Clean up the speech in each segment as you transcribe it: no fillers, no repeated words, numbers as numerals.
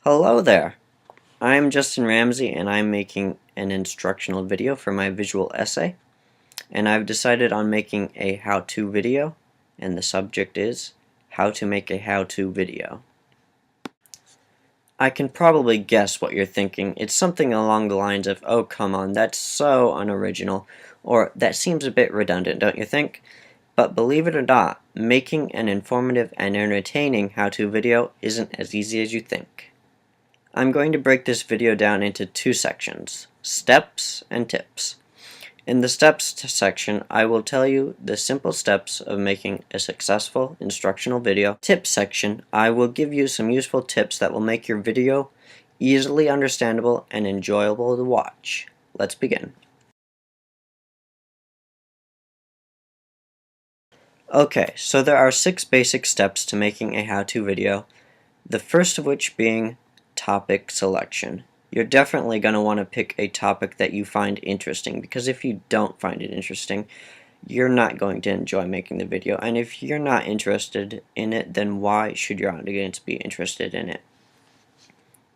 Hello there! I'm Justin Ramsey and I'm making an instructional video for my visual essay, and I've decided on making a how-to video, and the subject is how to make a how-to video. I can probably guess what you're thinking. It's something along the lines of, oh come on, that's so unoriginal, or that seems a bit redundant, don't you think? But believe it or not, making an informative and entertaining how-to video isn't as easy as you think. I'm going to break this video down into two sections, steps and tips. In the steps section, I will tell you the simple steps of making a successful instructional video. Tips section, I will give you some useful tips that will make your video easily understandable and enjoyable to watch. Let's begin. Okay, so there are 6 basic steps to making a how-to video, the first of which being topic selection. You're definitely going to want to pick a topic that you find interesting, because if you don't find it interesting, you're not going to enjoy making the video, and if you're not interested in it, then why should your audience be interested in it?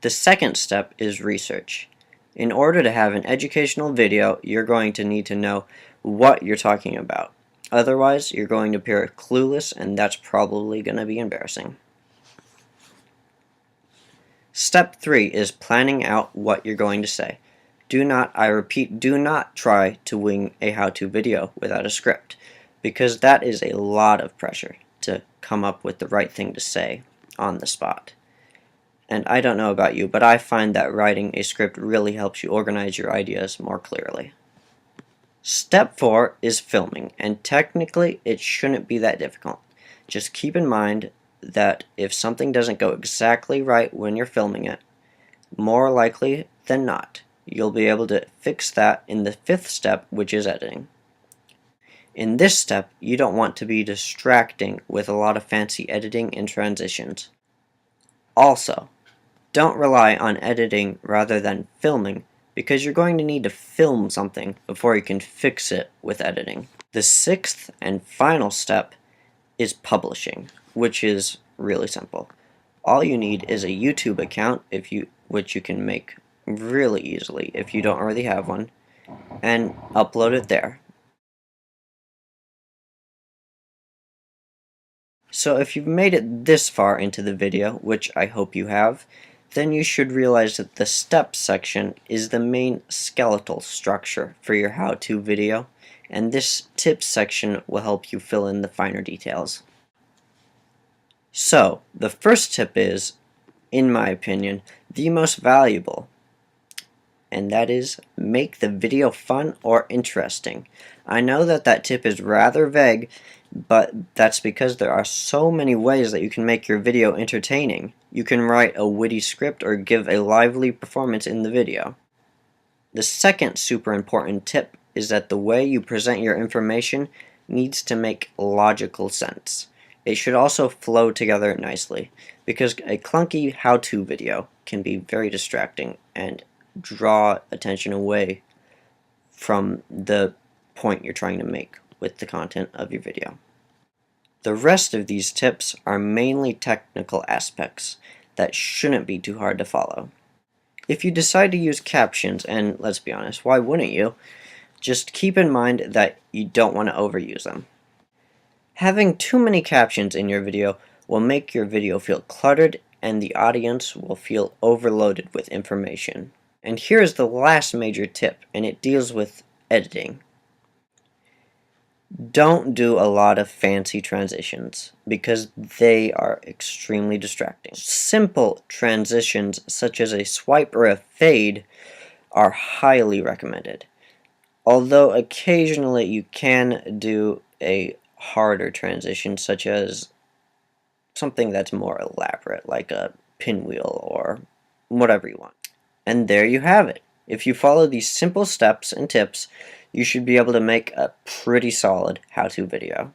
The second step is research. In order to have an educational video, you're going to need to know what you're talking about. Otherwise, you're going to appear clueless, and that's probably going to be embarrassing. Step 3 is planning out what you're going to say. Do not, I repeat, do not try to wing a how-to video without a script, because that is a lot of pressure to come up with the right thing to say on the spot. And I don't know about you, but I find that writing a script really helps you organize your ideas more clearly. Step 4 is filming, and technically it shouldn't be that difficult. Just keep in mind that if something doesn't go exactly right when you're filming it, more likely than not, you'll be able to fix that in the 5th step, which is editing. In this step, you don't want to be distracting with a lot of fancy editing and transitions. Also, don't rely on editing rather than filming, because you're going to need to film something before you can fix it with editing. The 6th and final step is publishing, which is really simple. All you need is a YouTube account, which you can make really easily if you don't already have one, and upload it there. So if you've made it this far into the video, which I hope you have, then you should realize that the steps section is the main skeletal structure for your how-to video, and this tips section will help you fill in the finer details. So, the first tip is, in my opinion, the most valuable, and that is make the video fun or interesting. I know that that tip is rather vague, but that's because there are so many ways that you can make your video entertaining. You can write a witty script or give a lively performance in the video. The second super important tip is that the way you present your information needs to make logical sense. It should also flow together nicely, because a clunky how-to video can be very distracting and draw attention away from the point you're trying to make with the content of your video. The rest of these tips are mainly technical aspects that shouldn't be too hard to follow. If you decide to use captions, and let's be honest, why wouldn't you? Just keep in mind that you don't want to overuse them. Having too many captions in your video will make your video feel cluttered, and the audience will feel overloaded with information. And here's the last major tip, and it deals with editing. Don't do a lot of fancy transitions, because they are extremely distracting. Simple transitions such as a swipe or a fade are highly recommended, although occasionally you can do a harder transition, such as something that's more elaborate, like a pinwheel or whatever you want. And there you have it. If you follow these simple steps and tips, you should be able to make a pretty solid how-to video.